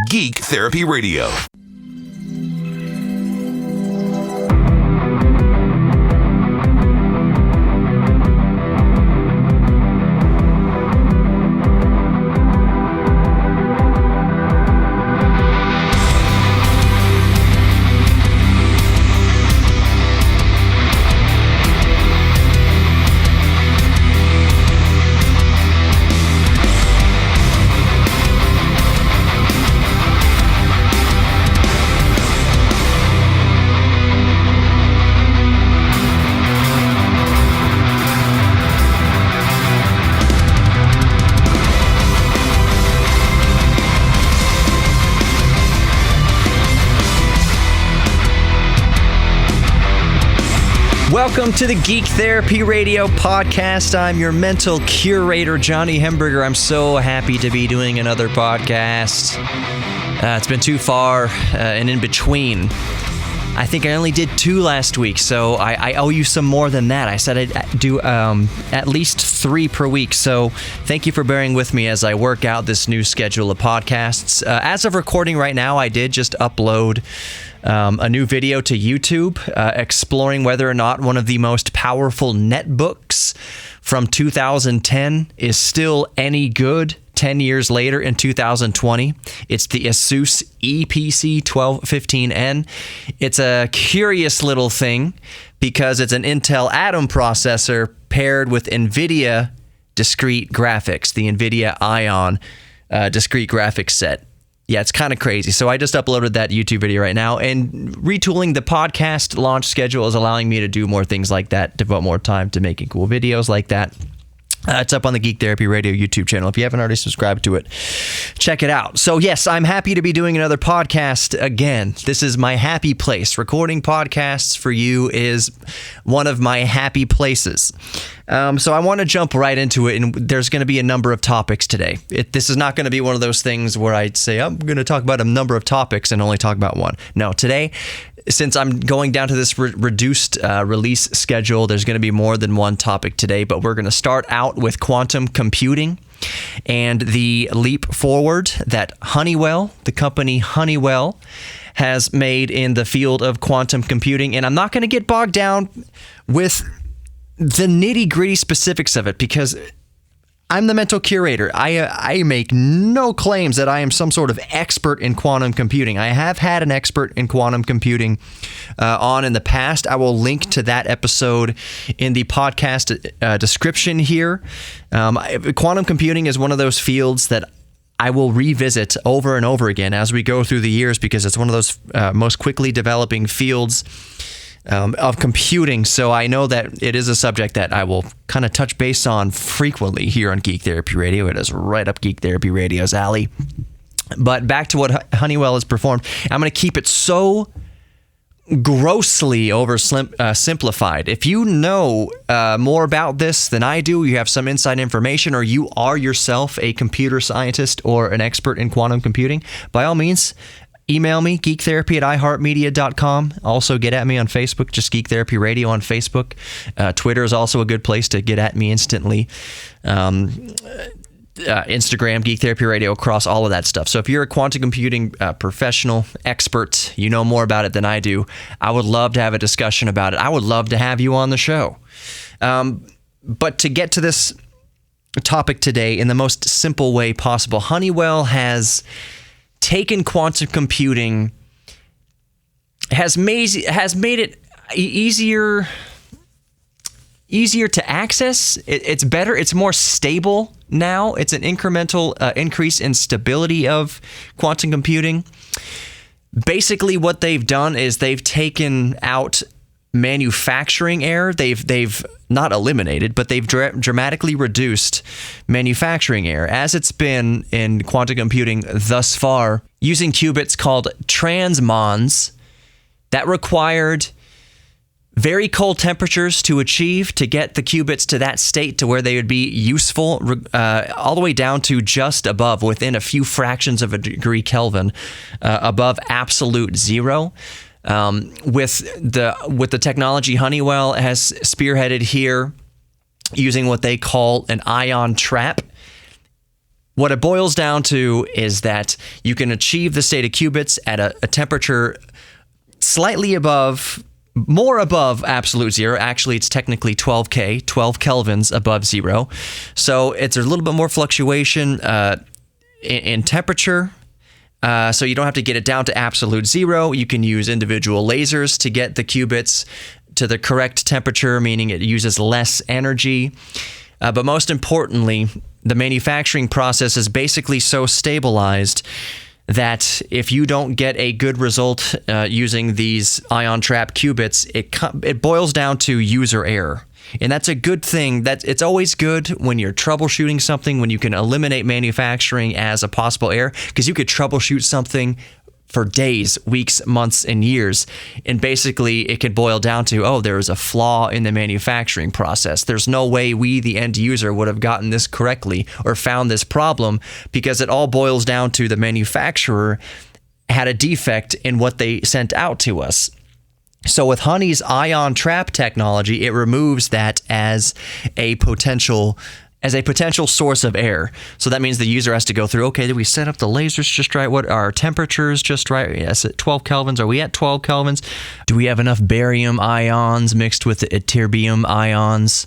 Geek Therapy Radio. Welcome to the Geek Therapy Radio podcast. I'm your mental curator, Johnny Hemberger. I'm so happy to be doing another podcast. It's been too far and in between. I think I only did 2 last week, so I owe you some more than that. I said I'd do at least 3 per week, so thank you for bearing with me as I work out this new schedule of podcasts. As of recording right now, I did just upload a new video to YouTube exploring whether or not one of the most powerful netbooks from 2010 is still any good 10 years later in 2020. It's the Asus EPC 1215N. It's a curious little thing because it's an Intel Atom processor paired with NVIDIA discrete graphics, the NVIDIA Ion discrete graphics set. Yeah, it's kind of crazy. So I just uploaded that YouTube video right now, and retooling the podcast launch schedule is allowing me to do more things like that, devote more time to making cool videos like that. It's up on the Geek Therapy Radio YouTube channel. If you haven't already subscribed to it, check it out. So yes, I'm happy to be doing another podcast again. This is my happy place. Recording podcasts for you is one of my happy places. So I want to jump right into it, and there's going to be a number of topics today. This is not going to be one of those things where I'd say, I'm going to talk about a number of topics and only talk about one. No, today, since I'm going down to this reduced release schedule, there's going to be more than one topic today, but we're going to start out with quantum computing and the leap forward that Honeywell, the company Honeywell, has made in the field of quantum computing. And I'm not going to get bogged down with the nitty-gritty specifics of it because I'm the mental curator. I make no claims that I am some sort of expert in quantum computing. I have had an expert in quantum computing on in the past. I will link to that episode in the podcast description here. Quantum computing is one of those fields that I will revisit over and over again as we go through the years because it's one of those most quickly developing fields of computing, so I know that it is a subject that I will kind of touch base on frequently here on Geek Therapy Radio. It is right up Geek Therapy Radio's alley. But back to what Honeywell has performed. I'm going to keep it so grossly oversimplified. If you know more about this than I do, you have some inside information, or you are yourself a computer scientist or an expert in quantum computing, by all means, email me, geektherapy@iheartmedia.com. Also, get at me on Facebook, just Geek Therapy Radio on Facebook. Twitter is also a good place to get at me instantly. Instagram, Geek Therapy Radio, across all of that stuff. So if you're a quantum computing professional, expert, you know more about it than I do, I would love to have a discussion about it. I would love to have you on the show. But to get to this topic today in the most simple way possible, Honeywell has taken quantum computing, has made it easier to access. It's better. It's more stable now. It's an incremental increase in stability of quantum computing. Basically, what they've done is they've taken out manufacturing error. They've not eliminated, but they've dramatically reduced manufacturing error, as it's been in quantum computing thus far, using qubits called transmons that required very cold temperatures to achieve, to get the qubits to that state to where they would be useful, all the way down to just above, within a few fractions of a degree Kelvin, above absolute zero. With the technology Honeywell has spearheaded here, using what they call an ion trap. What it boils down to is that you can achieve the state of qubits at a temperature slightly above, more above absolute zero. Actually, it's technically 12 kelvins above zero. So it's a little bit more fluctuation in temperature. So you don't have to get it down to absolute zero. You can use individual lasers to get the qubits to the correct temperature, meaning it uses less energy. But most importantly, the manufacturing process is basically so stabilized that if you don't get a good result using these ion trap qubits, it boils down to user error. And that's a good thing. It's always good when you're troubleshooting something, when you can eliminate manufacturing as a possible error, because you could troubleshoot something for days, weeks, months, and years. And basically, it could boil down to, oh, there is a flaw in the manufacturing process. There's no way we, the end user, would have gotten this correctly or found this problem, because it all boils down to the manufacturer had a defect in what they sent out to us. So with Honey's ion trap technology, it removes that as a potential source of error. So that means the user has to go through, okay, did we set up the lasers just right? What are our temperatures just right? Yes, at 12 kelvins. Are we at 12 kelvins? Do we have enough barium ions mixed with the ytterbium ions?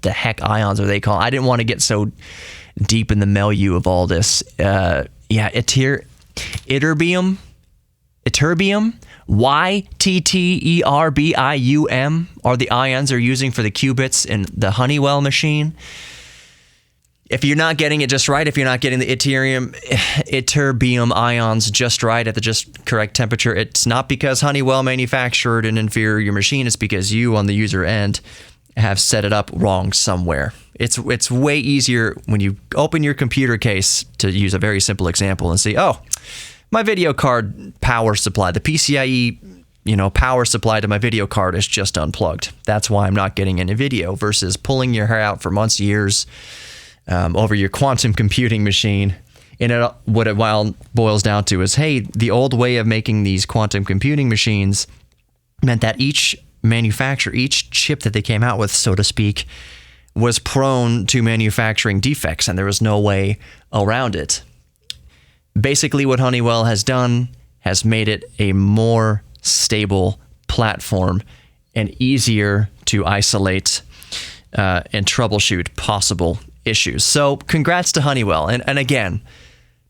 The heck ions are they called? I didn't want to get so deep in the milieu of all this. Ytterbium, ytterbium are the ions they're using for the qubits in the Honeywell machine. If you're not getting it just right, if you're not getting the ytterbium ions just right at the just correct temperature, it's not because Honeywell manufactured an inferior machine. It's because you on the user end have set it up wrong somewhere. It's way easier when you open your computer case, to use a very simple example, and see, oh, my video card power supply, the PCIe power supply to my video card is just unplugged. That's why I'm not getting any video, versus pulling your hair out for months, years, over your quantum computing machine. And what it boils down to is, hey, the old way of making these quantum computing machines meant that each manufacturer, each chip that they came out with, so to speak, was prone to manufacturing defects, and there was no way around it. Basically, what Honeywell has done has made it a more stable platform and easier to isolate and troubleshoot possible issues. So congrats to Honeywell. And again,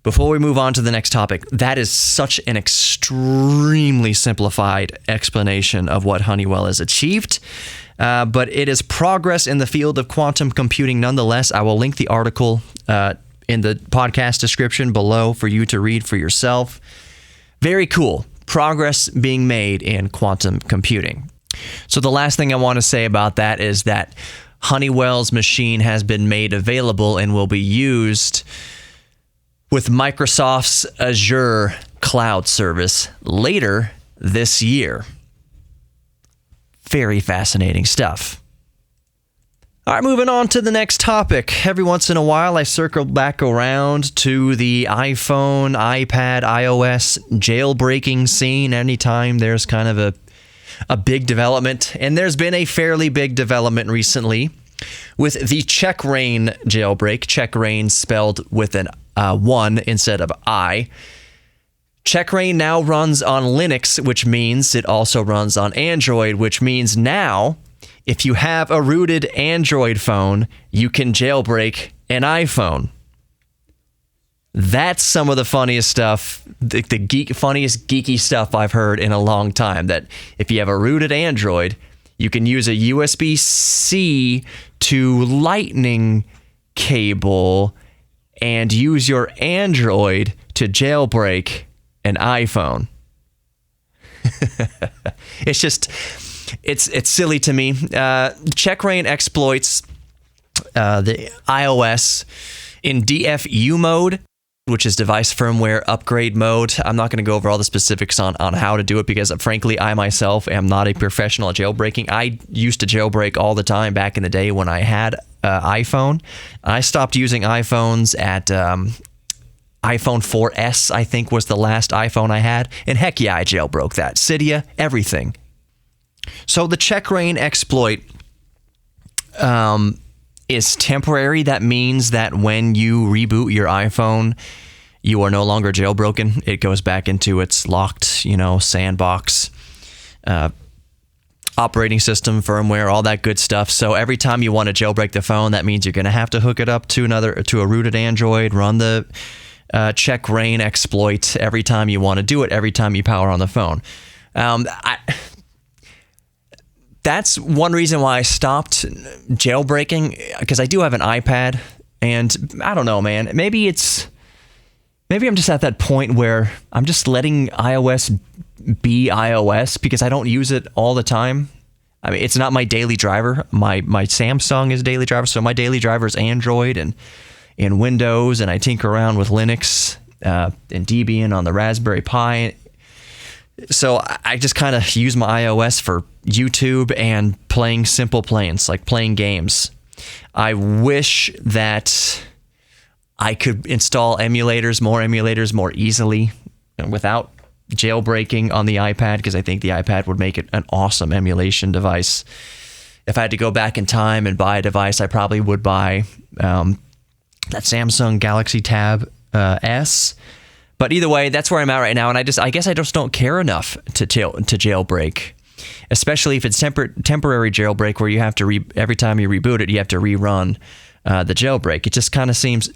before we move on to the next topic, that is such an extremely simplified explanation of what Honeywell has achieved. But it is progress in the field of quantum computing nonetheless. I will link the article in the podcast description below for you to read for yourself. Very cool. Progress being made in quantum computing. So the last thing I want to say about that is that Honeywell's machine has been made available and will be used with Microsoft's Azure cloud service later this year. Very fascinating stuff. All right, moving on to the next topic. Every once in a while, I circle back around to the iPhone, iPad, iOS jailbreaking scene anytime there's kind of a big development. And there's been a fairly big development recently with the Check-Rain jailbreak. Check-Rain spelled with an 1 instead of I. Check-Rain now runs on Linux, which means it also runs on Android, which means now, if you have a rooted Android phone, you can jailbreak an iPhone. That's some of the funniest stuff, funniest geeky stuff I've heard in a long time, that if you have a rooted Android, you can use a USB-C to Lightning cable and use your Android to jailbreak an iPhone. It's silly to me. Check-Rain exploits the iOS in DFU mode, which is device firmware upgrade mode. I'm not going to go over all the specifics on how to do it, because frankly, I myself am not a professional at jailbreaking. I used to jailbreak all the time back in the day when I had iPhone. I stopped using iPhones at iPhone 4S, I think was the last iPhone I had. And heck yeah, I jailbroke that. Cydia, everything. So the Check-Rain exploit is temporary. That means that when you reboot your iPhone, you are no longer jailbroken. It goes back into its locked, sandbox operating system, firmware, all that good stuff. So every time you want to jailbreak the phone, that means you're going to have to hook it up to a rooted Android, run the check rain exploit every time you want to do it, every time you power on the phone. That's one reason why I stopped jailbreaking, because I do have an iPad, and I don't know, man. Maybe I'm just at that point where I'm just letting iOS be iOS because I don't use it all the time. I mean, it's not my daily driver. My Samsung is daily driver, so my daily driver is Android and Windows, and I tinker around with Linux and Debian on the Raspberry Pi. So I just kind of use my iOS for YouTube and playing simple planes, like playing games. I wish that I could install more emulators more easily without jailbreaking on the iPad, because I think the iPad would make it an awesome emulation device. If I had to go back in time and buy a device, I probably would buy that Samsung Galaxy Tab S. But either way, that's where I'm at right now, and I guess I just don't care enough to jailbreak, especially if it's temporary jailbreak where you have to every time you reboot it, you have to rerun the jailbreak. It just kind of seems.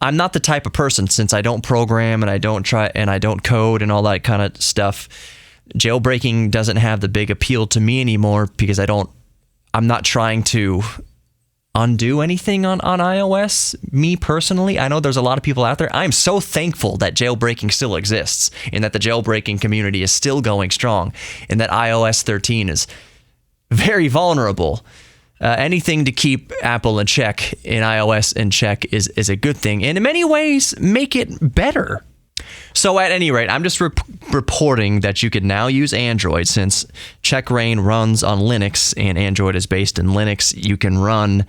I'm not the type of person, since I don't program and I don't code and all that kind of stuff. Jailbreaking doesn't have the big appeal to me anymore because I'm not trying to undo anything on iOS. Me personally, I know there's a lot of people out there. I'm so thankful that jailbreaking still exists and that the jailbreaking community is still going strong and that iOS 13 is very vulnerable. Anything to keep Apple in check and iOS in check is a good thing, and in many ways make it better. So at any rate, I'm just reporting that you can now use Android. Since CheckRain runs on Linux and Android is based in Linux, you can run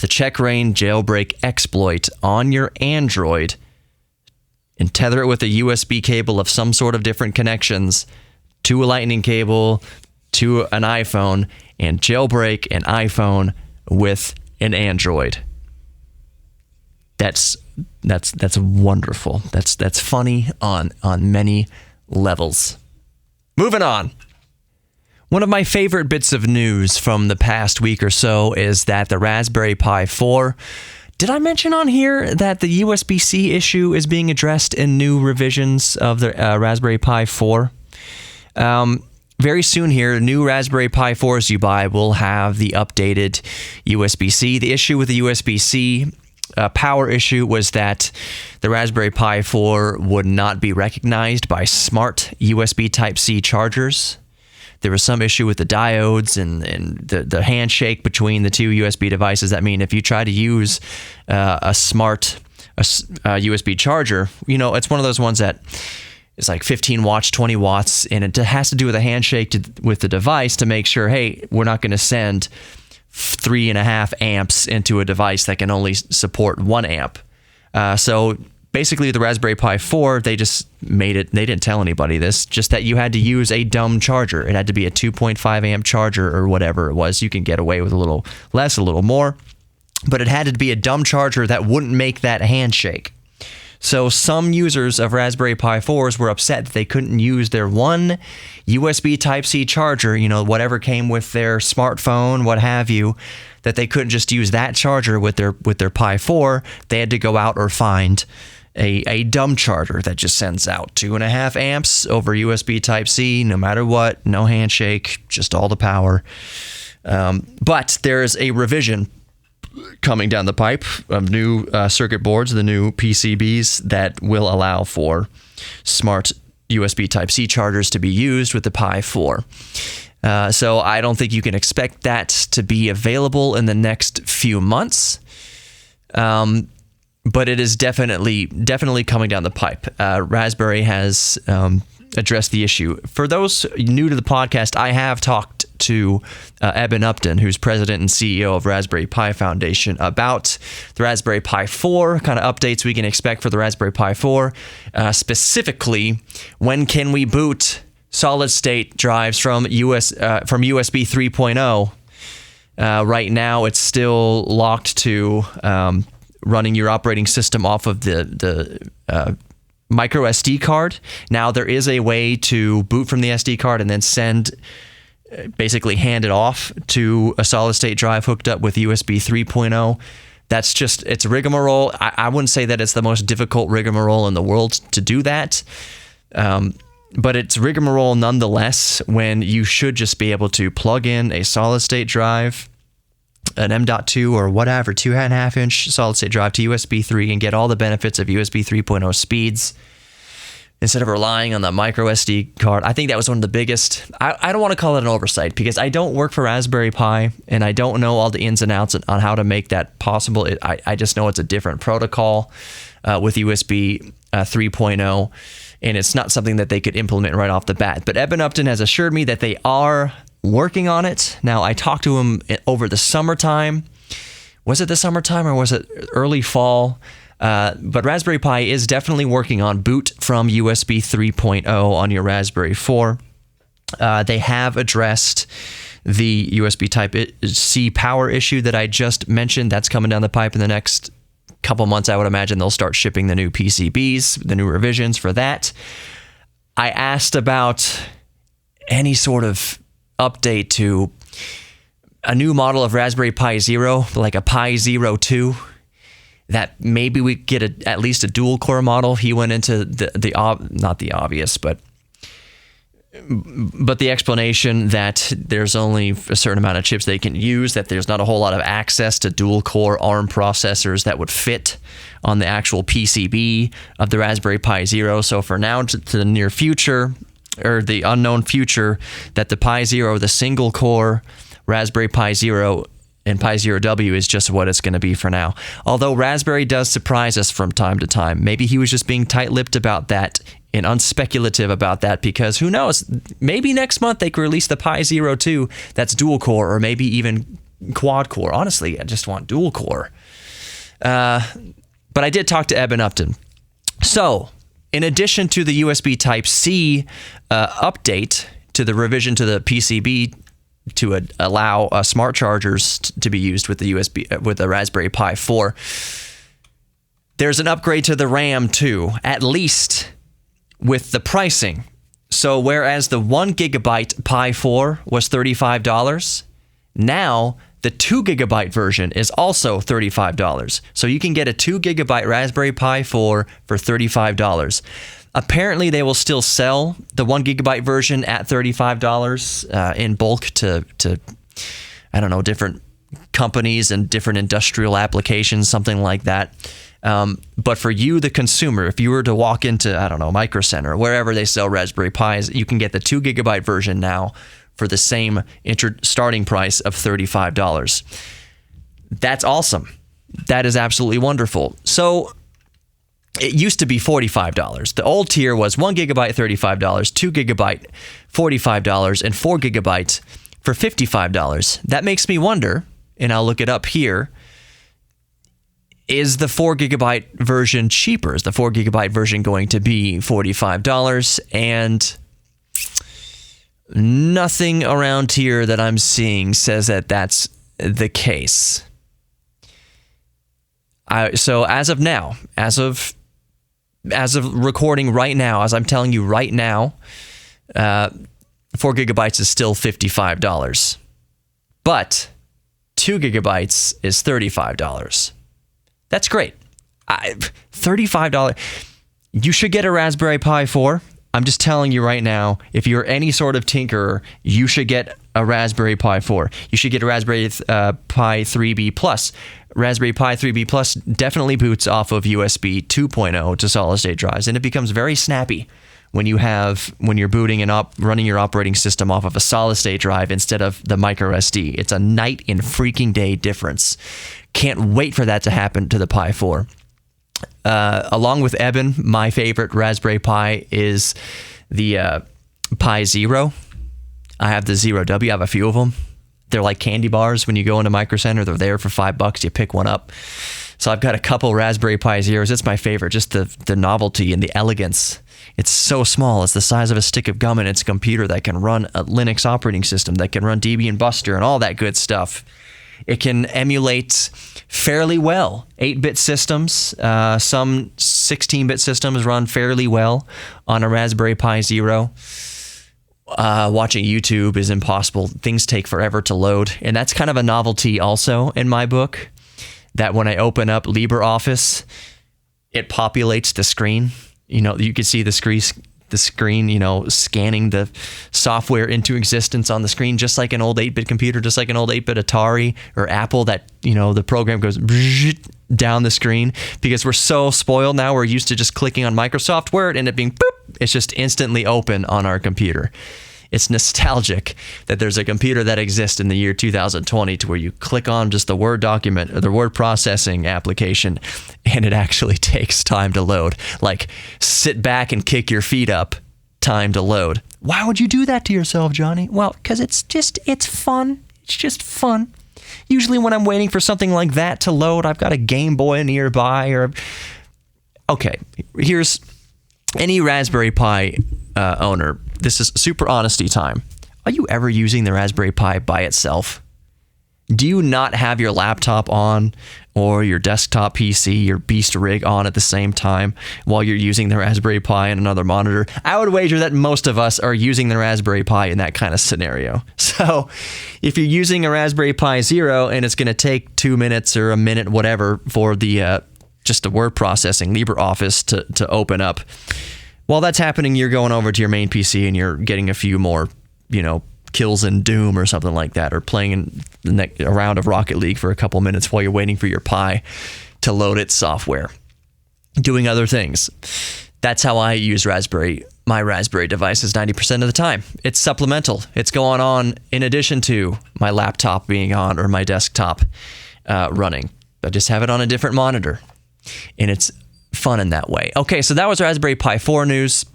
the CheckRain jailbreak exploit on your Android and tether it with a USB cable of some sort of different connections to a lightning cable to an iPhone, and jailbreak an iPhone with an Android. That's wonderful. That's funny on many levels. Moving on. One of my favorite bits of news from the past week or so is that the Raspberry Pi 4. Did I mention on here that the USB-C issue is being addressed in new revisions of the Raspberry Pi 4? Very soon here, new Raspberry Pi 4s you buy will have the updated USB-C. The issue with the USB-C power issue was that the Raspberry Pi 4 would not be recognized by smart USB Type-C chargers. There was some issue with the diodes and the handshake between the two USB devices. That means if you try to use a smart USB charger, it's one of those ones that it's like 15 watts, 20 watts, and it has to do with a handshake with the device to make sure, hey, we're not going to send 3.5 amps into a device that can only support 1 amp. So basically, the Raspberry Pi 4, they just made it, they didn't tell anybody this, just that you had to use a dumb charger. It had to be a 2.5 amp charger or whatever it was. You can get away with a little less, a little more, but it had to be a dumb charger that wouldn't make that handshake. So some users of Raspberry Pi 4s were upset that they couldn't use their one USB Type-C charger, whatever came with their smartphone, what have you, that they couldn't just use that charger with their Pi 4. They had to go out or find a dumb charger that just sends out 2.5 amps over USB Type-C, no matter what, no handshake, just all the power. But there is a revision coming down the pipe of new circuit boards, the new PCBs that will allow for smart USB Type-C chargers to be used with the Pi 4. So I don't think you can expect that to be available in the next few months. But it is definitely coming down the pipe. Raspberry has addressed the issue. For those new to the podcast, I have talked to Eben Upton, who's president and CEO of Raspberry Pi Foundation, about the Raspberry Pi 4, kind of updates we can expect for the Raspberry Pi 4. Specifically, when can we boot solid-state drives from USB 3.0 Right now, it's still locked to running your operating system off of the micro SD card. Now, there is a way to boot from the SD card and then basically hand it off to a solid state drive hooked up with USB 3.0. That's just, it's rigmarole. I wouldn't say that it's the most difficult rigmarole in the world to do that. But it's rigmarole nonetheless when you should just be able to plug in a solid state drive, an M.2 or whatever, 2.5 inch solid state drive to USB 3 and get all the benefits of USB 3.0 speeds instead of relying on the micro SD card. I think that was one of the biggest, I don't want to call it an oversight because I don't work for Raspberry Pi and I don't know all the ins and outs on how to make that possible. I just know it's a different protocol with USB 3.0. And it's not something that they could implement right off the bat. But Eben Upton has assured me that they are working on it. Now, I talked to him over the summertime. Was it the summertime or was it early fall? But Raspberry Pi is definitely working on boot from USB 3.0 on your Raspberry 4. They have addressed the USB Type-C power issue that I just mentioned. That's coming down the pipe in the next couple months. I would imagine they'll start shipping the new PCBs, the new revisions for that. I asked about any sort of update to a new model of Raspberry Pi Zero, like a Pi Zero 2, that maybe we get at least a dual core model. He went into not the obvious, but the explanation that there's only a certain amount of chips they can use, that there's not a whole lot of access to dual-core ARM processors that would fit on the actual PCB of the Raspberry Pi Zero. So for now to the near future, or the unknown future, that the Pi Zero, the single-core Raspberry Pi Zero and Pi Zero W is just what it's going to be for now. Although Raspberry does surprise us from time to time. Maybe he was just being tight-lipped about that and unspeculative about that, because who knows, maybe next month they could release the Pi Zero 2 that's dual core or maybe even quad core. Honestly, I just want dual core. But I did talk to Eben Upton. So, in addition to the USB Type-C update to the revision to the PCB to allow smart chargers to be used with the Raspberry Pi 4, there's an upgrade to the RAM too, at least with the pricing. So whereas the 1 gigabyte Pi 4 was $35, now the 2 gigabyte version is also $35. So you can get a 2 gigabyte Raspberry Pi 4 for $35. Apparently they will still sell the 1 gigabyte version at $35 in bulk to I don't know, different companies and different industrial applications, something like that. But for you, the consumer, if you were to walk into, I don't know, Micro Center, wherever they sell Raspberry Pis, you can get the 2 gigabyte version now for the same starting price of $35. That's awesome. That is absolutely wonderful. So it used to be $45. The old tier was 1 gigabyte, $35, 2 gigabyte, $45, and 4 gigabyte for $55. That makes me wonder, and I'll look it up here, is the 4 gigabyte version cheaper? Is the 4 gigabyte version going to be $45? And nothing around here that I'm seeing says that that's the case. So as of now, as of recording right now, as I'm telling you right now, 4 gigabytes is still $55. But 2 gigabytes is $35. That's great. $35. You should get a Raspberry Pi 4. I'm just telling you right now, if you're any sort of tinkerer, you should get a Raspberry Pi 4. You should get a Raspberry Pi 3B Plus. Raspberry Pi 3B Plus definitely boots off of USB 2.0 to solid-state drives, and it becomes very snappy when you're booting and running your operating system off of a solid-state drive instead of the micro SD. It's a night and freaking day difference. Can't wait for that to happen to the Pi 4. Along with Eben, my favorite Raspberry Pi is the Pi Zero. I have the Zero W. I have a few of them. They're like candy bars when you go into Micro Center. They're there for $5. You pick one up. So I've got a couple Raspberry Pi Zeros. It's my favorite. Just the novelty and the elegance. It's so small. It's the size of a stick of gum, and it's a computer that can run a Linux operating system, that can run Debian Buster and all that good stuff. It can emulate fairly well 8-bit systems. Some 16-bit systems run fairly well on a Raspberry Pi Zero. Watching YouTube is impossible. Things take forever to load. And that's kind of a novelty also in my book, that when I open up LibreOffice, it populates the screen. You know, you can see the screen, you know, scanning the software into existence on the screen, just like an old 8-bit computer, just like an old 8-bit Atari or Apple, that, you know, the program goes down the screen, because we're so spoiled now. We're used to just clicking on Microsoft Word and it being boop. It's just instantly open on our computer. It's nostalgic that there's a computer that exists in the year 2020 to where you click on just the Word document or the word processing application and it actually takes time to load. Like, sit back and kick your feet up, time to load. Why would you do that to yourself, Johnny? Well, because it's fun. It's just fun. Usually when I'm waiting for something like that to load, I've got a Game Boy nearby Okay, here's any Raspberry Pi owner. This is super honesty time. Are you ever using the Raspberry Pi by itself? Do you not have your laptop on or your desktop PC, your beast rig on at the same time while you're using the Raspberry Pi and another monitor? I would wager that most of us are using the Raspberry Pi in that kind of scenario. So if you're using a Raspberry Pi Zero and it's going to take 2 minutes or a minute, whatever, for the just the word processing, LibreOffice to open up, while that's happening, you're going over to your main PC and you're getting a few more, you know, kills in Doom or something like that, or playing a round of Rocket League for a couple minutes while you're waiting for your Pi to load its software, doing other things. That's how I use my Raspberry devices 90% of the time. It's supplemental. It's going on in addition to my laptop being on or my desktop running. I just have it on a different monitor, and it's fun in that way. Okay, so that was Raspberry Pi 4 news.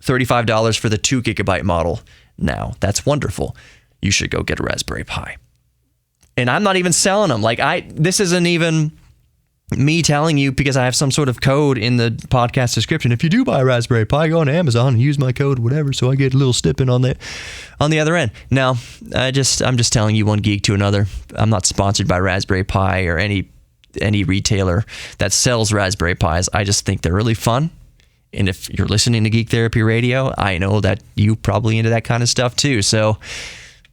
$35 for the 2 gigabyte model. Now, that's wonderful. You should go get a Raspberry Pi. And I'm not even selling them. This isn't even me telling you because I have some sort of code in the podcast description. If you do buy a Raspberry Pi, go on Amazon and use my code, whatever, so I get a little stipend on the other end. No, I'm just telling you one geek to another. I'm not sponsored by Raspberry Pi or any retailer that sells Raspberry Pis. I just think they're really fun. And if you're listening to Geek Therapy Radio, I know that you probably into that kind of stuff too. So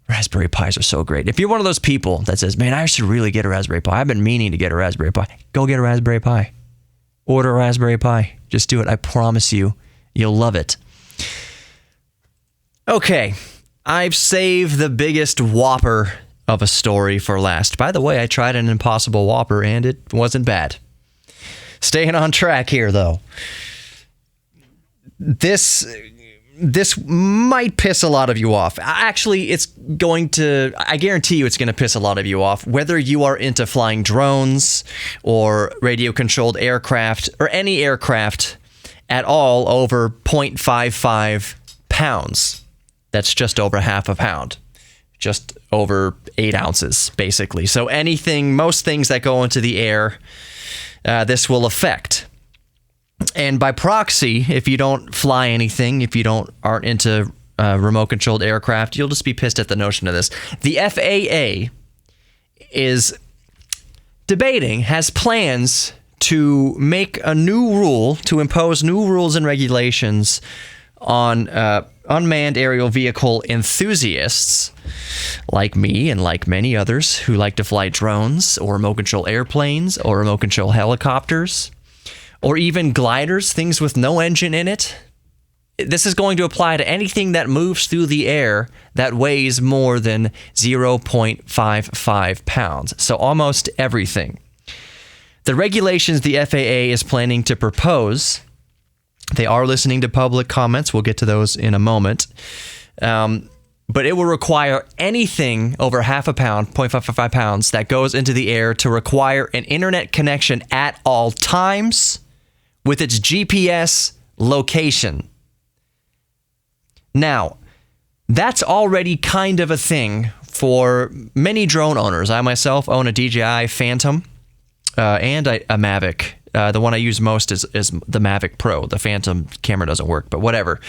Raspberry Pis are so great. If you're one of those people that says, man, I should really get a Raspberry Pi, I've been meaning to get a Raspberry Pi, go get a Raspberry Pi. Order a Raspberry Pi. Just do it. I promise you, you'll love it. Okay, I've saved the biggest whopper of a story for last. By the way, I tried an Impossible Whopper and it wasn't bad. Staying on track here, though. This might piss a lot of you off. Actually, I guarantee you it's going to piss a lot of you off, whether you are into flying drones or radio-controlled aircraft or any aircraft at all over 0.55 pounds. That's just over half a pound. Just over 8 ounces, basically. So most things that go into the air, this will affect. And by proxy, if you don't fly anything, if you aren't into remote-controlled aircraft, you'll just be pissed at the notion of this. The FAA is has plans to make a new rule, to impose new rules and regulations on unmanned aerial vehicle enthusiasts like me and like many others who like to fly drones or remote-control airplanes or remote-control helicopters, or even gliders, things with no engine in it. This is going to apply to anything that moves through the air that weighs more than 0.55 pounds. So almost everything. The regulations the FAA is planning to propose, they are listening to public comments. We'll get to those in a moment. But it will require anything over half a pound, 0.55 pounds, that goes into the air to require an internet connection at all times with its GPS location. Now, that's already kind of a thing for many drone owners. I myself own a DJI Phantom and a Mavic. The one I use most is the Mavic Pro. The Phantom camera doesn't work, but whatever.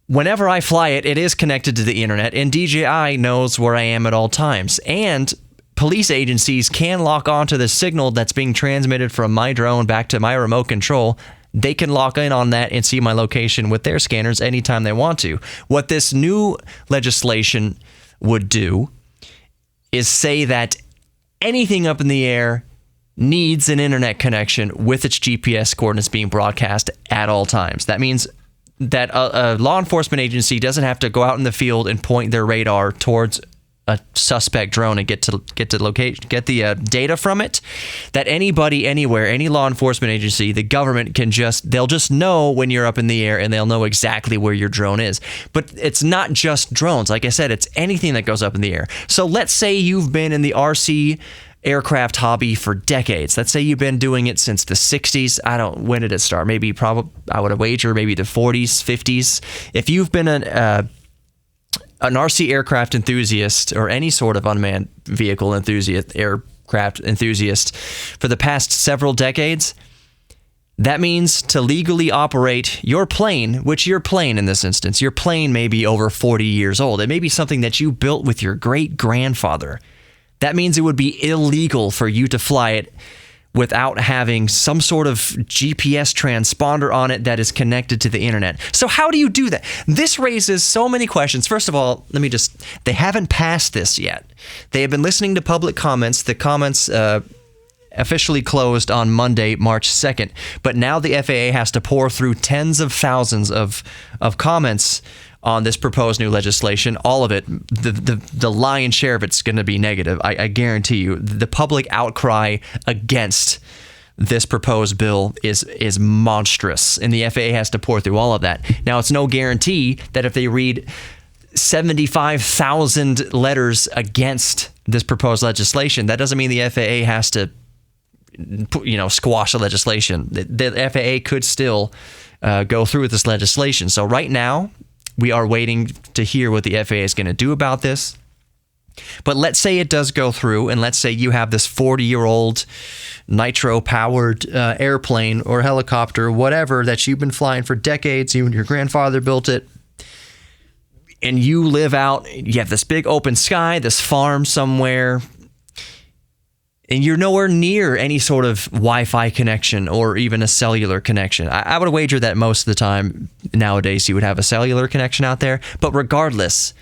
Whenever I fly it, it is connected to the internet, and DJI knows where I am at all times. And police agencies can lock onto the signal that's being transmitted from my drone back to my remote control. They can lock in on that and see my location with their scanners anytime they want to. What this new legislation would do is say that anything up in the air needs an internet connection with its GPS coordinates being broadcast at all times. That means that a law enforcement agency doesn't have to go out in the field and point their radar towards a suspect drone and get the data from it. That anybody, anywhere, any law enforcement agency, the government they'll just know when you're up in the air, and they'll know exactly where your drone is. But it's not just drones. Like I said, it's anything that goes up in the air. So let's say you've been in the RC aircraft hobby for decades. Let's say you've been doing it since the 60s. When did it start? I would wager maybe the 40s, 50s. If you've been an RC aircraft enthusiast or any sort of unmanned vehicle enthusiast, aircraft enthusiast for the past several decades, that means to legally operate your plane, which your plane in this instance, your plane may be over 40 years old. It may be something that you built with your great-grandfather. That means it would be illegal for you to fly it without having some sort of GPS transponder on it that is connected to the internet. So how do you do that? This raises so many questions. First of all, they haven't passed this yet. They have been listening to public comments. The comments officially closed on Monday, March 2nd. But now the FAA has to pour through tens of thousands of comments on this proposed new legislation. All of it, the lion's share of it's going to be negative. I guarantee you. The public outcry against this proposed bill is monstrous, and the FAA has to pour through all of that. Now, it's no guarantee that if they read 75,000 letters against this proposed legislation, that doesn't mean the FAA has to, squash the legislation. The FAA could still go through with this legislation. So right now, we are waiting to hear what the FAA is going to do about this. But let's say it does go through, and let's say you have this 40-year-old nitro-powered airplane or helicopter, whatever, that you've been flying for decades. You and your grandfather built it. And you live out, you have this big open sky, this farm somewhere, and you're nowhere near any sort of Wi-Fi connection or even a cellular connection. I would wager that most of the time nowadays you would have a cellular connection out there. But regardless,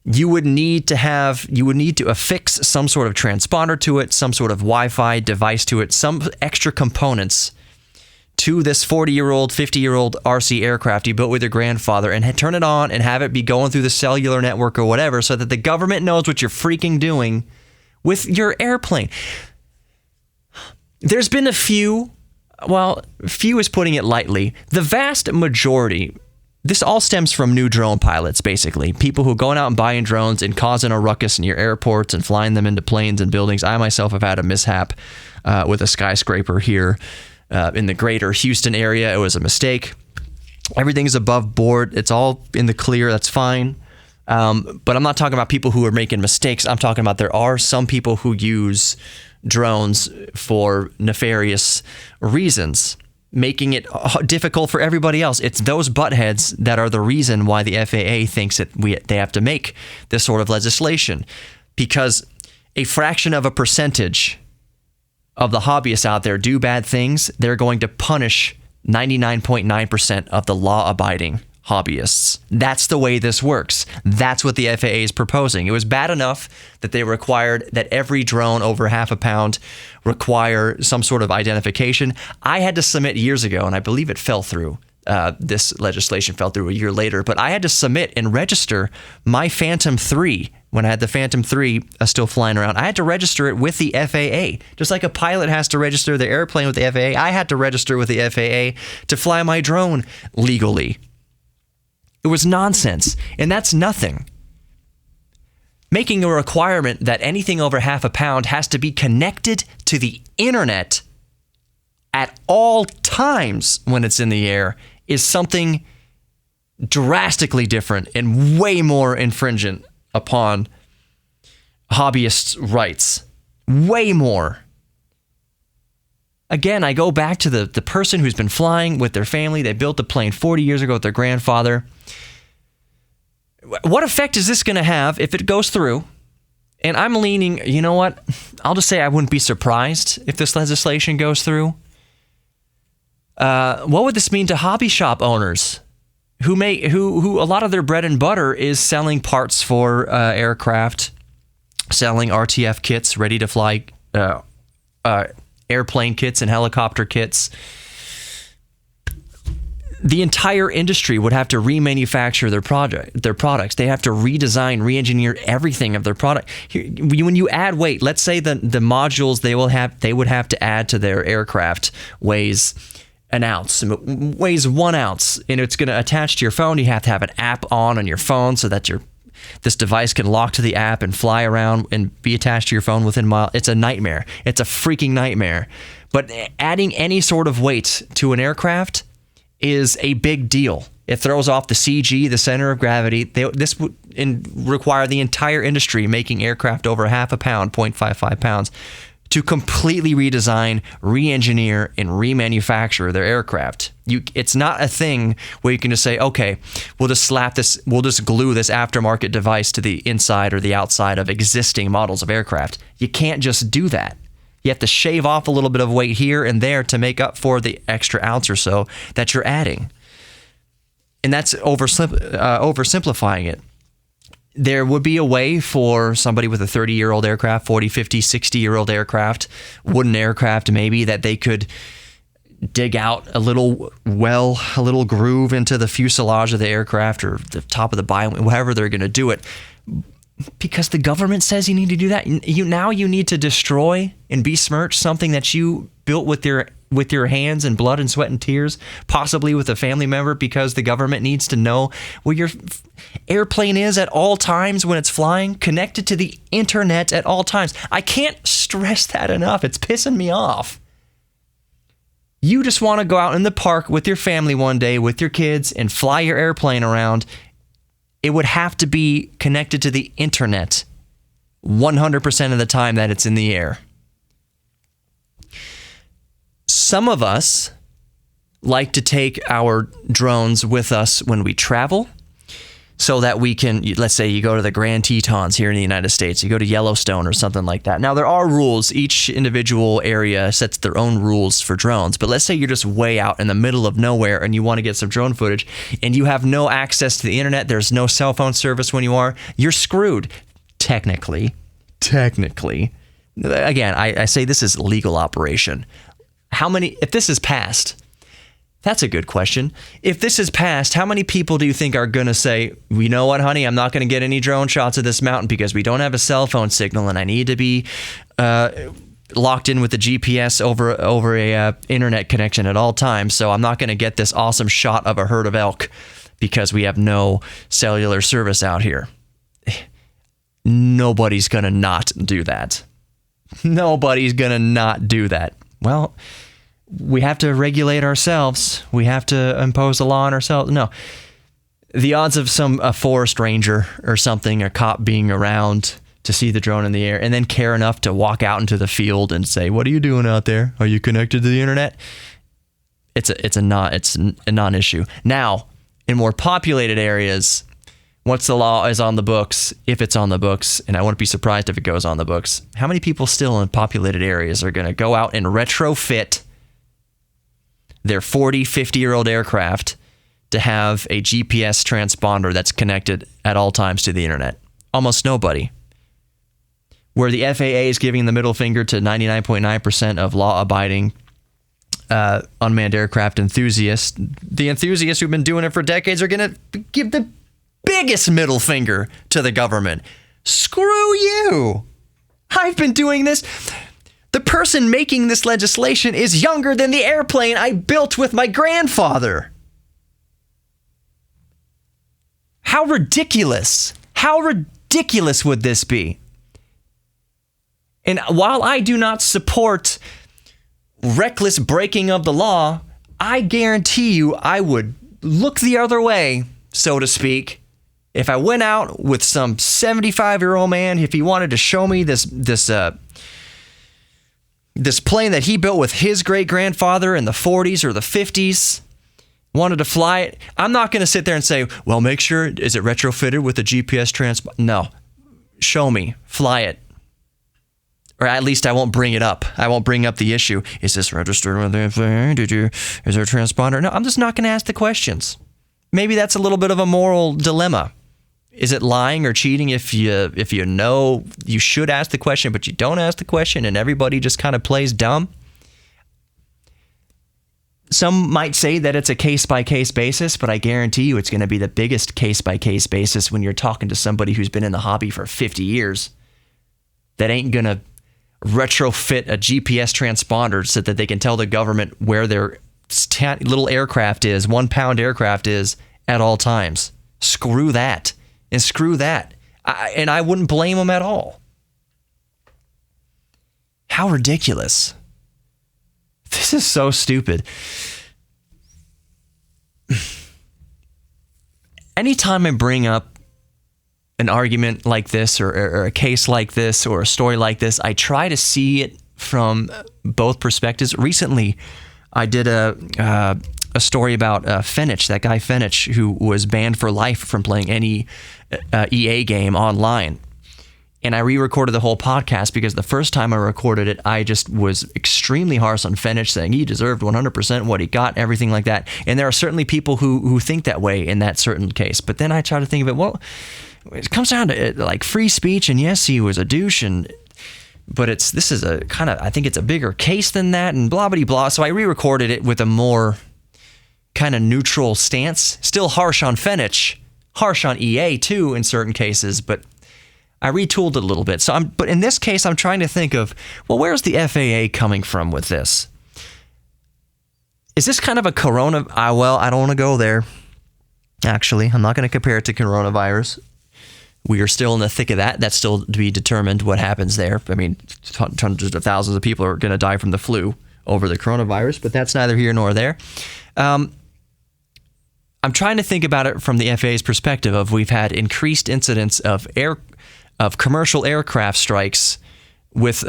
you would need to affix some sort of transponder to it, some sort of Wi-Fi device to it, some extra components to this 40-year-old, 50-year-old RC aircraft you built with your grandfather, and turn it on and have it be going through the cellular network or whatever, so that the government knows what you're freaking doing with your airplane. There's been a few is putting it lightly. The vast majority, this all stems from new drone pilots, basically. People who are going out and buying drones and causing a ruckus in your airports and flying them into planes and buildings. I myself have had a mishap with a skyscraper here in the greater Houston area. It was a mistake. Everything's above board. It's all in the clear. That's fine. But I'm not talking about people who are making mistakes. I'm talking about there are some people who use drones for nefarious reasons, making it difficult for everybody else. It's those buttheads that are the reason why the FAA thinks that they have to make this sort of legislation, because a fraction of a percentage of the hobbyists out there do bad things. They're going to punish 99.9% of the law-abiding hobbyists. That's the way this works. That's what the FAA is proposing. It was bad enough that they required that every drone over half a pound require some sort of identification. I had to submit years ago, and I believe it fell through. This legislation fell through a year later, but I had to submit and register my Phantom 3 when I had the Phantom 3 still flying around. I had to register it with the FAA. Just like a pilot has to register their airplane with the FAA, I had to register with the FAA to fly my drone legally. It was nonsense, and that's nothing. Making a requirement that anything over half a pound has to be connected to the internet at all times when it's in the air is something drastically different and way more infringent upon hobbyists' rights. Way more. Again, I go back to the person who's been flying with their family. They built the plane 40 years ago with their grandfather. What effect is this going to have if it goes through? And I'm leaning, you know what? I'll just say I wouldn't be surprised if this legislation goes through. What would this mean to hobby shop owners who a lot of their bread and butter is selling parts for aircraft, selling RTF kits, ready to fly airplane kits and helicopter kits? The entire industry would have to remanufacture their products. They have to redesign, re-engineer everything of their product. When you add weight, let's say the modules they would have to add to their aircraft weighs an ounce, weighs 1 ounce, and it's going to attach to your phone. You have to have an app on your phone so that this device can lock to the app and fly around and be attached to your phone within miles. It's a nightmare. It's a freaking nightmare. But adding any sort of weight to an aircraft is a big deal. It throws off the CG, the center of gravity. This would require the entire industry making aircraft over half a pound, 0.55 pounds, to completely redesign, re-engineer, and remanufacture their aircraft. It's not a thing where you can just say, okay, we'll just glue this aftermarket device to the inside or the outside of existing models of aircraft. You can't just do that. You have to shave off a little bit of weight here and there to make up for the extra ounce or so that you're adding. And that's oversimplifying it. There would be a way for somebody with a 30-year-old aircraft, 40, 50, 60-year-old aircraft, wooden aircraft maybe, that they could dig out a little groove into the fuselage of the aircraft or the top of the bi-wing, however they're going to do it. Because the government says you need to do that. You need to destroy and besmirch something that you built with your hands and blood and sweat and tears, possibly with a family member, because the government needs to know where your airplane is at all times when it's flying, connected to the internet at all times. I can't stress that enough. It's pissing me off. You just want to go out in the park with your family one day with your kids and fly your airplane around. It would have to be connected to the internet 100% of the time that it's in the air. Some of us like to take our drones with us when we travel so that we can, let's say you go to the Grand Tetons here in the United States, you go to Yellowstone or something like that. Now, there are rules. Each individual area sets their own rules for drones. But let's say you're just way out in the middle of nowhere and you want to get some drone footage and you have no access to the internet. There's no cell phone service when you're screwed. Technically. Again, I say this is legal operation. If this is passed, that's a good question. If this is passed, how many people do you think are going to say, you know what, honey, I'm not going to get any drone shots of this mountain because we don't have a cell phone signal and I need to be locked in with the GPS over a internet connection at all times, so I'm not going to get this awesome shot of a herd of elk because we have no cellular service out here. Nobody's going to not do that. Nobody's going to not do that. Well, we have to regulate ourselves. We have to impose a law on ourselves. No. The odds of a forest ranger or something, a cop being around to see the drone in the air and then care enough to walk out into the field and say, "What are you doing out there? Are you connected to the internet?" It's a non-issue. Now, in more populated areas, once the law is on the books, if it's on the books, and I wouldn't be surprised if it goes on the books, how many people still in populated areas are going to go out and retrofit their 40, 50-year-old aircraft to have a GPS transponder that's connected at all times to the internet? Almost nobody. Where the FAA is giving the middle finger to 99.9% of law-abiding unmanned aircraft enthusiasts, the enthusiasts who've been doing it for decades are going to give the biggest middle finger to the government. Screw you! I've been doing this. The person making this legislation is younger than the airplane I built with my grandfather. How ridiculous. How ridiculous would this be? And while I do not support reckless breaking of the law, I guarantee you I would look the other way, so to speak, if I went out with some 75-year-old man, if he wanted to show me this plane that he built with his great-grandfather in the 40s or the 50s, wanted to fly it, I'm not going to sit there and say, well, make sure, is it retrofitted with a GPS transponder? No. Show me, fly it. Or at least I won't bring it up. I won't bring up the issue. Is this registered with the FAA? Is there a transponder? No, I'm just not going to ask the questions. Maybe that's a little bit of a moral dilemma. Is it lying or cheating if you know you should ask the question, but you don't ask the question and everybody just kind of plays dumb? Some might say that it's a case-by-case basis, but I guarantee you it's going to be the biggest case-by-case basis when you're talking to somebody who's been in the hobby for 50 years that ain't going to retrofit a GPS transponder so that they can tell the government where their little aircraft is, 1 pound aircraft is at all times. Screw that. And screw that. And I wouldn't blame them at all. How ridiculous. This is so stupid. Anytime I bring up an argument like this or a case like this or a story like this, I try to see it from both perspectives. Recently, I did a story about Fenich, that guy Fenich, who was banned for life from playing any EA game online. And I re-recorded the whole podcast because the first time I recorded it, I just was extremely harsh on Fenich, saying he deserved 100% what he got, everything like that. And there are certainly people who think that way in that certain case. But then I try to think of it, well, it comes down to like free speech, and yes, he was a douche, but this is a kind of, I think it's a bigger case than that, and blah, blah, blah. So I re-recorded it with a more kind of neutral stance. Still harsh on Fenich, harsh on EA too in certain cases, but I retooled it a little bit. But in this case, I'm trying to think of, well, where's the FAA coming from with this? Is this kind of a well, I don't want to go there. Actually, I'm not going to compare it to coronavirus. We are still in the thick of that. That's still to be determined what happens there. I mean, hundreds of thousands of people are going to die from the flu over the coronavirus, but that's neither here nor there. I'm trying to think about it from the FAA's perspective of we've had increased incidents of commercial aircraft strikes with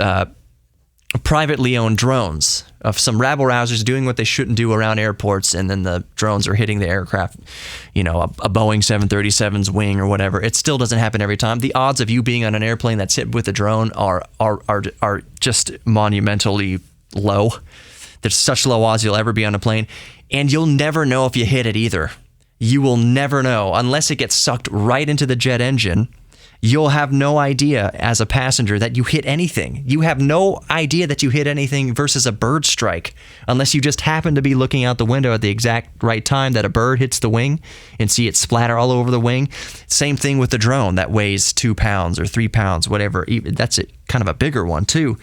privately owned drones, of some rabble-rousers doing what they shouldn't do around airports, and then the drones are hitting the aircraft, a Boeing 737's wing or whatever. It still doesn't happen every time. The odds of you being on an airplane that's hit with a drone are just monumentally low. There's such low odds you'll ever be on a plane, and you'll never know if you hit it either. You will never know unless it gets sucked right into the jet engine. You'll have no idea as a passenger that you hit anything. You have no idea that you hit anything versus a bird strike unless you just happen to be looking out the window at the exact right time that a bird hits the wing and see it splatter all over the wing. Same thing with the drone that weighs 2 pounds or 3 pounds, whatever. That's kind of a bigger one too.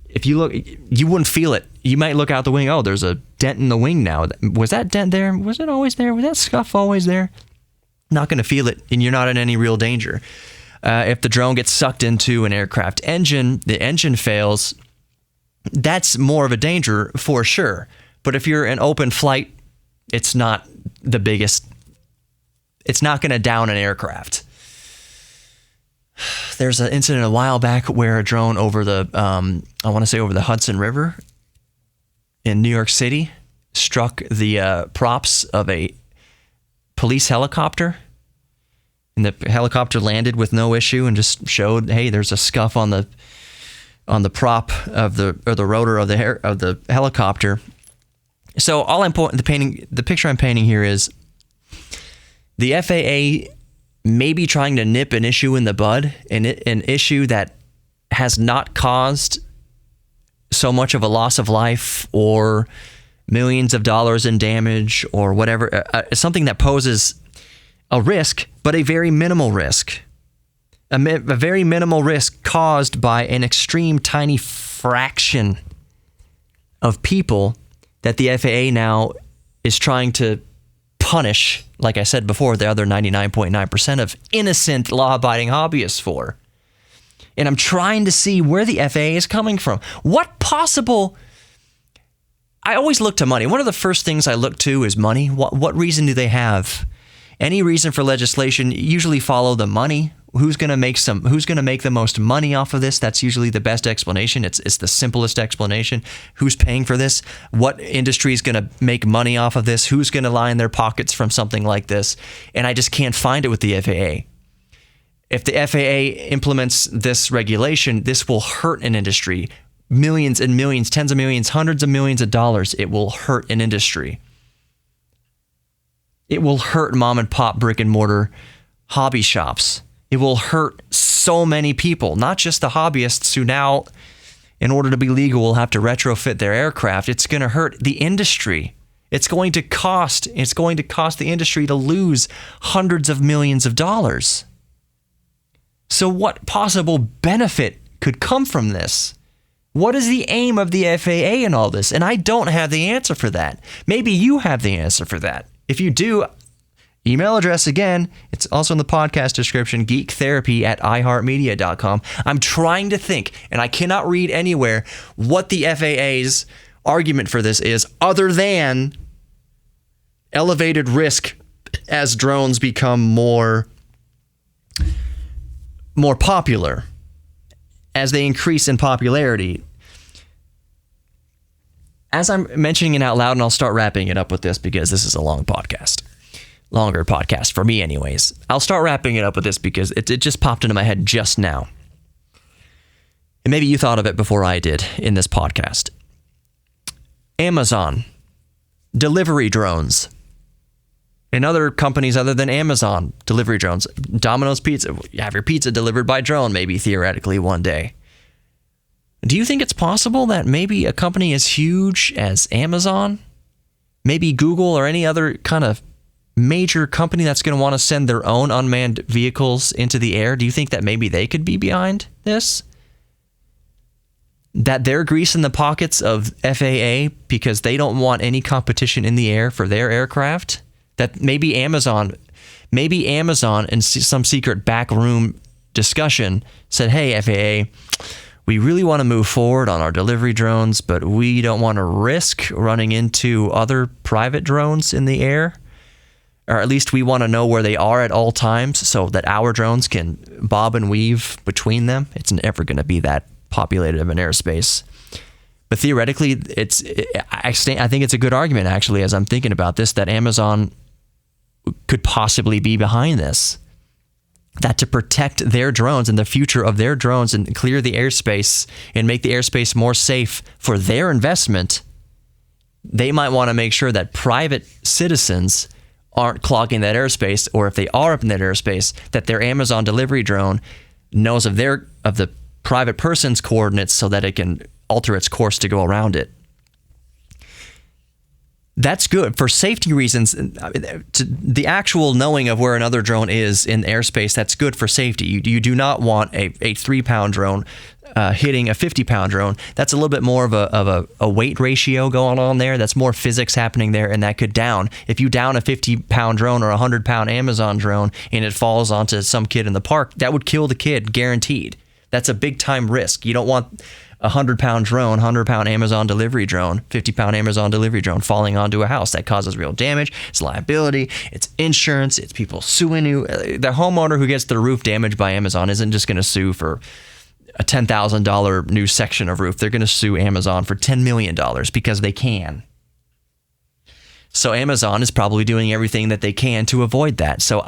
If you look, you wouldn't feel it. You might look out the wing, oh, there's a dent in the wing now. Was that dent there? Was it always there? Was that scuff always there? Not going to feel it, and you're not in any real danger. If the drone gets sucked into an aircraft engine, the engine fails, that's more of a danger for sure. But if you're in open flight, it's not the biggest. It's not going to down an aircraft. There's an incident a while back where a drone over over the Hudson River in New York City struck the props of a police helicopter, and the helicopter landed with no issue and just showed, hey, there's a scuff on the prop of the rotor of the helicopter. So the picture I'm painting here is the FAA may be trying to nip an issue in the bud, an issue that has not caused so much of a loss of life or millions of dollars in damage or whatever, something that poses a risk, but a very minimal risk. A very minimal risk caused by an extreme tiny fraction of people that the FAA now is trying to punish, like I said before, the other 99.9% of innocent law-abiding hobbyists for. And I'm trying to see where the FAA is coming from. What possible... I always look to money. One of the first things I look to is money. What reason do they have? Any reason for legislation, usually follow the money. Who's going to make the most money off of this? That's usually the best explanation. It's the simplest explanation. Who's paying for this? What industry is going to make money off of this? Who's going to line their pockets from something like this? And I just can't find it with the FAA. If the FAA implements this regulation, this will hurt an industry. Millions and millions, tens of millions, hundreds of millions of dollars. It will hurt an industry. It will hurt mom and pop brick and mortar hobby shops. It will hurt so many people, not just the hobbyists who now, in order to be legal, will have to retrofit their aircraft. It's going to hurt the industry. It's going to cost the industry to lose hundreds of millions of dollars. So what possible benefit could come from this? What is the aim of the FAA in all this? And I don't have the answer for that. Maybe you have the answer for that. If you do, email address again, it's also in the podcast description, geektherapy@iheartmedia.com. I'm trying to think, and I cannot read anywhere what the FAA's argument for this is, other than elevated risk as drones become more popular, as they increase in popularity. As I'm mentioning it out loud, and I'll start wrapping it up with this because this is a longer podcast for me anyways. I'll start wrapping it up with this because it just popped into my head just now. And maybe you thought of it before I did in this podcast. Amazon, delivery drones, and other companies other than Amazon, delivery drones. Domino's Pizza, you have your pizza delivered by drone maybe theoretically one day. Do you think it's possible that maybe a company as huge as Amazon, maybe Google or any other kind of major company that's going to want to send their own unmanned vehicles into the air, do you think that maybe they could be behind this? That they're greasing the pockets of FAA because they don't want any competition in the air for their aircraft? That maybe Amazon in some secret backroom discussion said, hey, FAA, we really want to move forward on our delivery drones, but we don't want to risk running into other private drones in the air. Or at least we want to know where they are at all times so that our drones can bob and weave between them. It's never going to be that populated of an airspace. But theoretically, I think it's a good argument, actually, as I'm thinking about this, that Amazon could possibly be behind this. That to protect their drones and the future of their drones and clear the airspace and make the airspace more safe for their investment, they might want to make sure that private citizens aren't clogging that airspace, or if they are up in that airspace, that their Amazon delivery drone knows of the private person's coordinates so that it can alter its course to go around it. That's good for safety reasons. The actual knowing of where another drone is in airspace, that's good for safety. You do not want a 3-pound drone hitting a 50-pound drone. That's a little bit more of a weight ratio going on there. That's more physics happening there, and that could down. If you down a 50-pound drone or a 100-pound Amazon drone and it falls onto some kid in the park, that would kill the kid, guaranteed. That's a big-time risk. You don't want a 100-pound drone, 100-pound Amazon delivery drone, 50-pound Amazon delivery drone falling onto a house. That causes real damage. It's liability. It's insurance. It's people suing you. The homeowner who gets their roof damaged by Amazon isn't just going to sue for a $10,000 new section of roof. They're going to sue Amazon for $10 million because they can. So Amazon is probably doing everything that they can to avoid that. So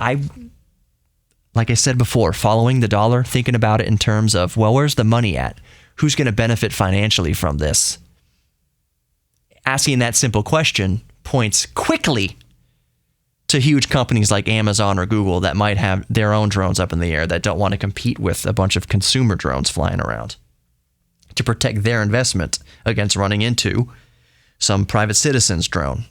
like I said before, following the dollar, thinking about it in terms of, well, where's the money at? Who's going to benefit financially from this? Asking that simple question points quickly to huge companies like Amazon or Google that might have their own drones up in the air that don't want to compete with a bunch of consumer drones flying around to protect their investment against running into some private citizen's drone.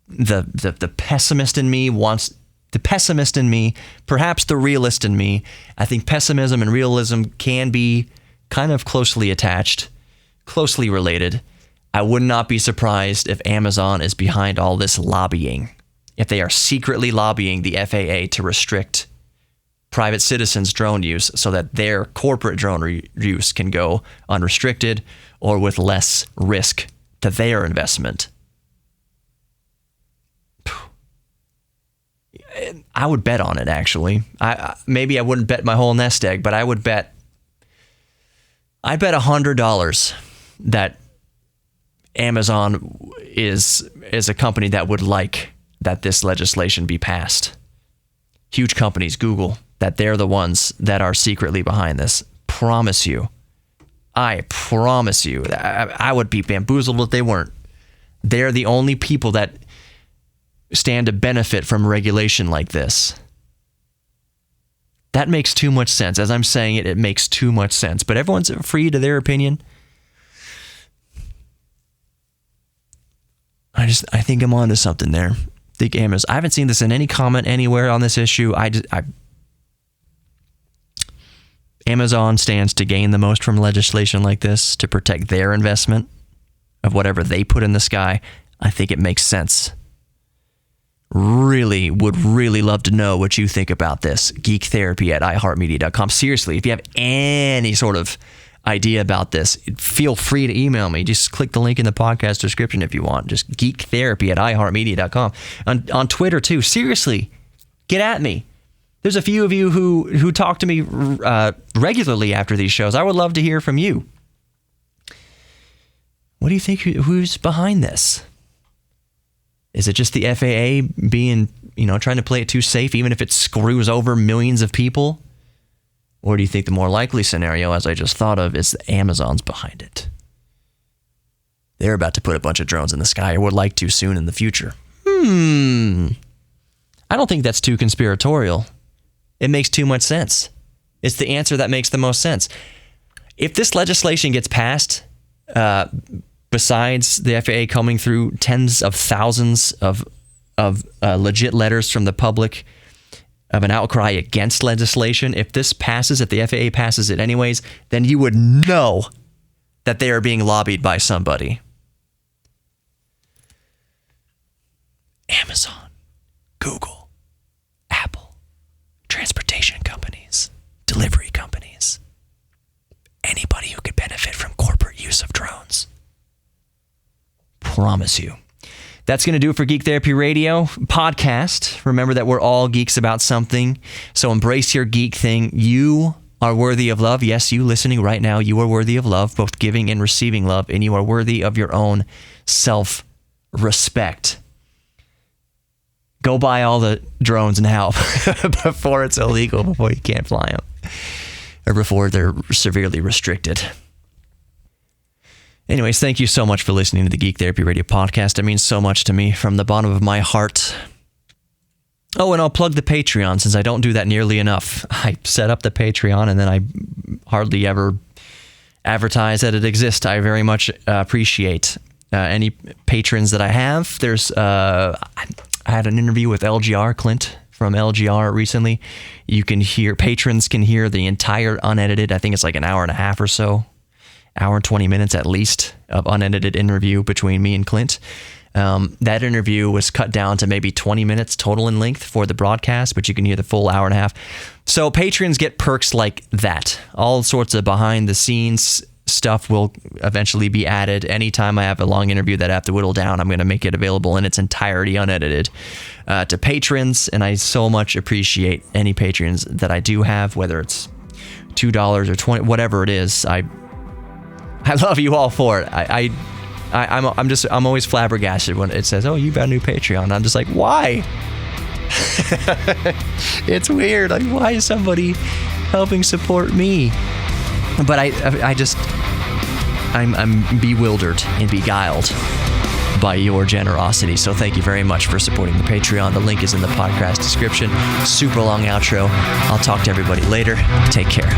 The pessimist in me wants... The pessimist in me, perhaps the realist in me, I think pessimism and realism can be kind of closely attached, closely related. I would not be surprised if Amazon is behind all this lobbying, if they are secretly lobbying the FAA to restrict private citizens' drone use so that their corporate drone use can go unrestricted or with less risk to their investment. I would bet on it, actually. Maybe I wouldn't bet my whole nest egg, but I'd bet $100 that Amazon is a company that would like that this legislation be passed. huge companies, Google, that they're the ones that are secretly behind this. Promise you. I promise you. I would be bamboozled if they weren't. They're the only people that stand to benefit from regulation like this. That makes too much sense. As I'm saying it, it makes too much sense. But everyone's free to their opinion. I think I'm onto something there. I haven't seen this in any comment anywhere on this issue. Amazon stands to gain the most from legislation like this to protect their investment of whatever they put in the sky. I think it makes sense. Would really love to know what you think about this. geektherapy@iheartmedia.com. Seriously, if you have any sort of idea about this, feel free to email me. Just click the link in the podcast description if you want. Just geektherapy@iheartmedia.com. On Twitter too. Seriously, get at me. There's a few of you who talk to me regularly after these shows. I would love to hear from you. What do you think? Who's behind this? Is it just the FAA being, trying to play it too safe, even if it screws over millions of people? Or do you think the more likely scenario, as I just thought of, is that Amazon's behind it? They're about to put a bunch of drones in the sky, or would like to soon in the future. I don't think that's too conspiratorial. It makes too much sense. It's the answer that makes the most sense. If this legislation gets passed, besides the FAA coming through tens of thousands of legit letters from the public of an outcry against legislation, if this passes, if the FAA passes it anyways, then you would know that they are being lobbied by somebody. Amazon, Google, Apple, transportation companies, delivery companies, anybody who could benefit from corporate use of drones. Promise you. That's going to do it for Geek Therapy Radio podcast. Remember that we're all geeks about something. So embrace your geek thing. You are worthy of love. Yes, you listening right now, you are worthy of love, both giving and receiving love, and you are worthy of your own self-respect. Go buy all the drones now before it's illegal, before you can't fly them, or before they're severely restricted. Anyways, thank you so much for listening to the Geek Therapy Radio podcast. It means so much to me from the bottom of my heart. Oh, and I'll plug the Patreon since I don't do that nearly enough. I set up the Patreon and then I hardly ever advertise that it exists. I very much appreciate any patrons that I have. I had an interview with LGR, Clint from LGR recently. Patrons can hear the entire unedited, I think it's like an hour and a half or so, hour and 20 minutes at least of unedited interview between me and Clint. That interview was cut down to maybe 20 minutes total in length for the broadcast, but you can hear the full hour and a half. So patrons get perks like that. All sorts of behind the scenes stuff will eventually be added. Anytime I have a long interview that I have to whittle down, I'm going to make it available in its entirety unedited to patrons. And I so much appreciate any patrons that I do have, whether it's $2 or $20, whatever it is. I love you all for it. I'm always flabbergasted when it says, "Oh, you've got a new Patreon." I'm just like, why? It's weird. Like, why is somebody helping support me? But I'm bewildered and beguiled by your generosity. So thank you very much for supporting the Patreon. The link is in the podcast description. Super long outro. I'll talk to everybody later. Take care.